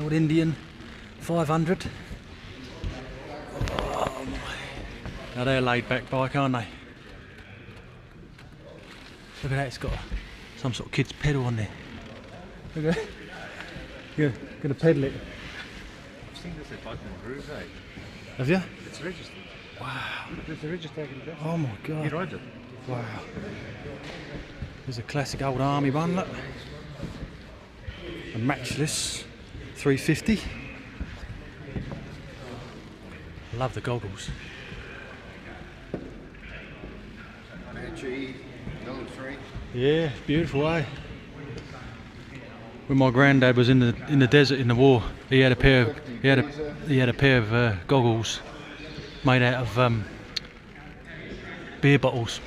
Old Indian 500. Oh, now they're a laid back bike, aren't they? Look at that, it's got some sort of kid's pedal on there. Look at that. Yeah, gonna pedal it. I've seen this at Button Groove, eh? Have you? It's registered. Wow. There's a registered address. Oh my god. He rides it. Wow. There's a classic old army one, look. A matchless 350. Love the goggles. Manchi, level 3. Yeah, beautiful, eh? When my granddad was in the desert in the war, he had a pair of goggles made out of beer bottles.